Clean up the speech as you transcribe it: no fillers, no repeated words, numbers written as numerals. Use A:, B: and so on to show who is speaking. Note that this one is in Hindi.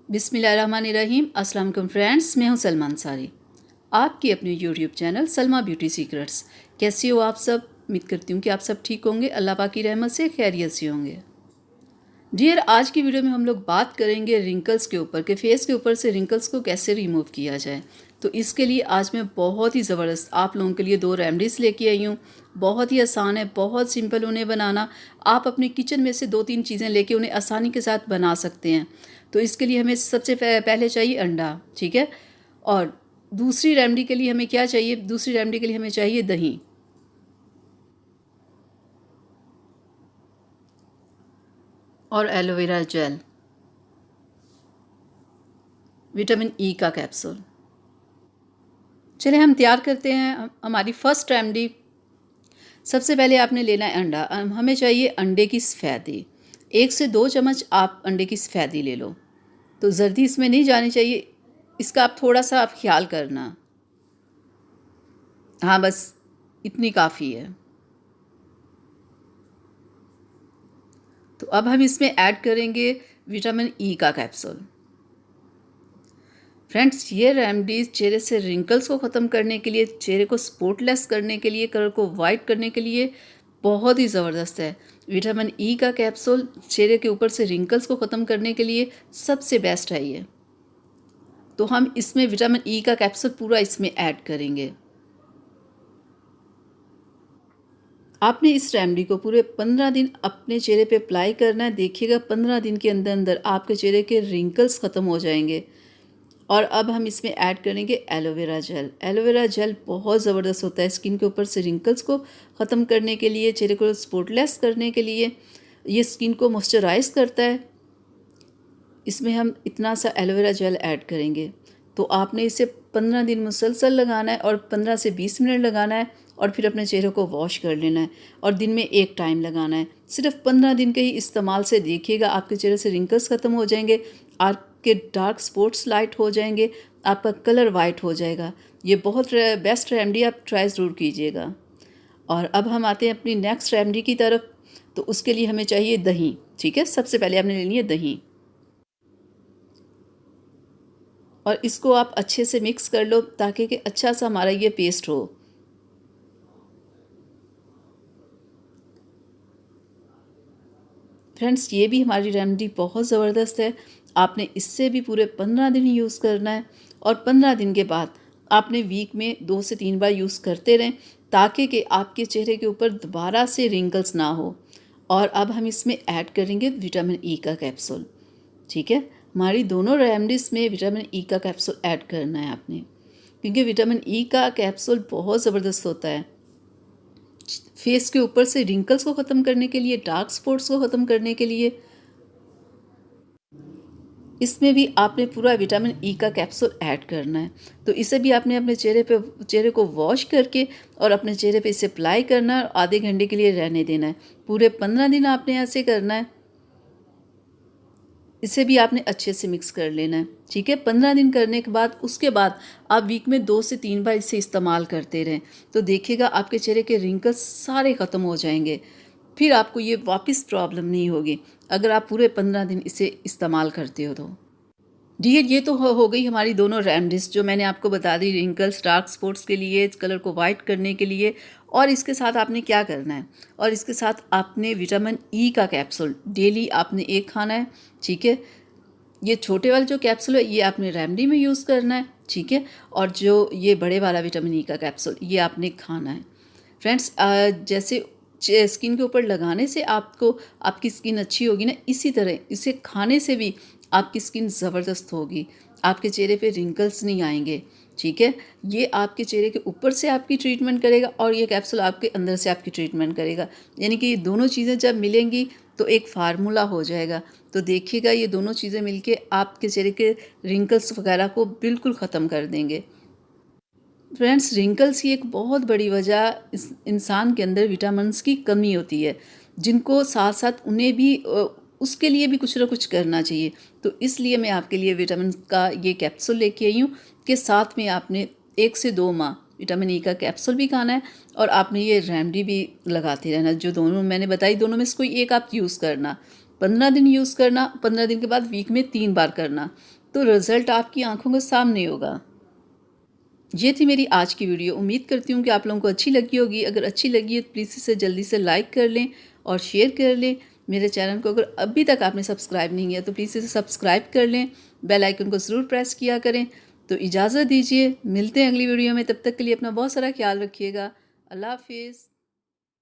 A: बिस्मिल्लाहिर्रहमानिर्रहीम। अस्सलाम वालेकुम फ्रेंड्स, मैं हूं सलमा अंसारी, आपकी अपने YouTube channel Salma beauty secrets. कैसे हो आप सब? उम्मीद करती हूँ कि आप सब ठीक होंगे, अल्लाह पाक की रहमत से खैरियत से होंगे। डियर, आज की वीडियो में हम लोग बात करेंगे रिंकल्स के ऊपर कि फेस के ऊपर से रिंकल्स को कैसे रिमूव किया जाए। तो इसके लिए आज मैं बहुत ही ज़बरदस्त आप लोगों के लिए 2 रेमेडीज़ लेके आई हूँ। बहुत ही आसान है, बहुत सिंपल उन्हें बनाना। आप अपने किचन में से 2-3 चीज़ें लेके उन्हें आसानी के साथ बना सकते हैं। तो इसके लिए हमें सबसे पहले चाहिए अंडा, ठीक है। और दूसरी रेमेडी के लिए हमें क्या चाहिए? दूसरी रेमेडी के लिए हमें चाहिए दही और एलोवेरा जेल, विटामिन ई का कैप्सूल। चलिए हम तैयार करते हैं हमारी फर्स्ट रेमेडी। सबसे पहले आपने लेना है अंडा। हमें चाहिए अंडे की सफ़ेदी। 1 से 2 चम्मच आप अंडे की सफ़ेदी ले लो। तो जर्दी इसमें नहीं जानी चाहिए, इसका आप थोड़ा सा आप ख्याल करना। हाँ, बस इतनी काफ़ी है। तो अब हम इसमें ऐड करेंगे विटामिन ई का कैप्सूल। फ्रेंड्स, ये रेमेडीज़ चेहरे से रिंकल्स को ख़त्म करने के लिए, चेहरे को स्पॉटलेस करने के लिए, कलर को वाइट करने के लिए बहुत ही ज़बरदस्त है। विटामिन ई का कैप्सूल चेहरे के ऊपर से रिंकल्स को ख़त्म करने के लिए सबसे बेस्ट है ये। तो हम इसमें विटामिन ई का कैप्सूल पूरा इसमें ऐड करेंगे। आपने इस रेमेडी को पूरे 15 दिन अपने चेहरे पे अप्लाई करना है। देखिएगा 15 दिन के अंदर अंदर आपके चेहरे के रिंकल्स ख़त्म हो जाएंगे। और अब हम इसमें ऐड करेंगे एलोवेरा जेल। एलोवेरा जेल बहुत ज़बरदस्त होता है स्किन के ऊपर से रिंकल्स को ख़त्म करने के लिए, चेहरे को स्पॉटलेस करने के लिए। ये स्किन को मॉइस्चराइज करता है। इसमें हम इतना सा एलोवेरा जेल ऐड करेंगे। तो आपने इसे 15 दिन मुसलसल लगाना है और 15 से 20 मिनट लगाना है और फिर अपने चेहरे को वॉश कर लेना है और दिन में एक टाइम लगाना है। सिर्फ 15 दिन के ही इस्तेमाल से देखिएगा आपके चेहरे से रिंकल्स ख़त्म हो जाएंगे, आपके डार्क स्पॉट्स लाइट हो जाएंगे, आपका कलर वाइट हो जाएगा। ये बहुत बेस्ट रेमेडी, आप ट्राई ज़रूर कीजिएगा। और अब हम आते हैं अपनी नेक्स्ट रेमेडी की तरफ। तो उसके लिए हमें चाहिए दही, ठीक है। सबसे पहले आपने लेनी है दही और इसको आप अच्छे से मिक्स कर लो ताकि कि अच्छा सा हमारा ये पेस्ट हो। फ्रेंड्स, ये भी हमारी रेमेडी बहुत ज़बरदस्त है। आपने इससे भी पूरे 15 दिन यूज़ करना है और 15 दिन के बाद आपने वीक में 2 से 3 बार यूज़ करते रहें ताकि कि आपके चेहरे के ऊपर दोबारा से रिंकल्स ना हो। और अब हम इसमें ऐड करेंगे विटामिन ई का कैप्सूल, ठीक है। हमारी दोनों रेमेडीज़ में विटामिन ई का कैप्सूल ऐड करना है आपने, क्योंकि विटामिन ई का कैप्सूल बहुत ज़बरदस्त होता है फेस के ऊपर से रिंकल्स को ख़त्म करने के लिए, डार्क स्पॉट्स को ख़त्म करने के लिए। इसमें भी आपने पूरा विटामिन ई का कैप्सूल ऐड करना है। तो इसे भी आपने अपने चेहरे को वॉश करके और अपने चेहरे पे इसे अप्लाई करना है और आधे घंटे के लिए रहने देना है। पूरे 15 दिन आपने ऐसे करना है। इसे भी आपने अच्छे से मिक्स कर लेना है, ठीक है। 15 दिन करने के बाद उसके बाद आप वीक में 2 से 3 बार इसे इस्तेमाल करते रहें तो देखिएगा आपके चेहरे के रिंकल्स सारे ख़त्म हो जाएंगे। फिर आपको ये वापस प्रॉब्लम नहीं होगी अगर आप पूरे 15 दिन इसे इस्तेमाल करते हो तो। डियर, ये तो हो गई हमारी दोनों रेमेडीज़ जो मैंने आपको बता दी रिंकल्स डार्क स्पॉट्स के लिए, कलर को वाइट करने के लिए। और इसके साथ आपने क्या करना है, और इसके साथ आपने विटामिन ई का कैप्सूल डेली आपने एक खाना है, ठीक है। ये छोटे वाला जो कैप्सूल है ये आपने रेमेडी में यूज़ करना है, ठीक है। और जो ये बड़े वाला विटामिन ई का कैप्सूल ये आपने खाना है। फ्रेंड्स, जैसे स्किन के ऊपर लगाने से आपको आपकी स्किन अच्छी होगी ना, इसी तरह इसे खाने से भी आपकी स्किन ज़बरदस्त होगी, आपके चेहरे पे रिंकल्स नहीं आएंगे, ठीक है। ये आपके चेहरे के ऊपर से आपकी ट्रीटमेंट करेगा और ये कैप्सूल आपके अंदर से आपकी ट्रीटमेंट करेगा। यानी कि ये दोनों चीज़ें जब मिलेंगी तो एक फार्मूला हो जाएगा। तो देखिएगा ये दोनों चीज़ें मिलके आपके चेहरे के रिंकल्स वगैरह को बिल्कुल ख़त्म कर देंगे। फ्रेंड्स, रिंकल्स की एक बहुत बड़ी वजह इस इंसान के अंदर विटामिन्स की कमी होती है, जिनको साथ साथ उन्हें भी उसके लिए भी कुछ ना कुछ करना चाहिए। तो इसलिए मैं आपके लिए विटामिन का ये कैप्सूल लेके आई हूँ कि साथ में आपने 1 से 2 माह विटामिन ई का कैप्सूल भी खाना है और आपने ये रेमेडी भी लगाते रहना। जो दोनों मैंने बताई दोनों में से कोई एक आप यूज़ करना, 15 दिन यूज़ करना, 15 दिन के बाद वीक में 3 बार करना, तो रिज़ल्ट आपकी आंखों के सामने होगा। ये थी मेरी आज की वीडियो। उम्मीद करती हूँ कि आप लोगों को अच्छी लगी होगी। अगर अच्छी लगी है तो प्लीज़ इसे जल्दी से लाइक कर लें और शेयर कर लें। मेरे चैनल को अगर अभी तक आपने सब्सक्राइब नहीं किया तो प्लीज़ इसे सब्सक्राइब कर लें, बेल आइकन को ज़रूर प्रेस किया करें। तो इजाज़त दीजिए, मिलते हैं अगली वीडियो में। तब तक के लिए अपना बहुत सारा ख्याल रखिएगा। अल्लाह हाफिज़।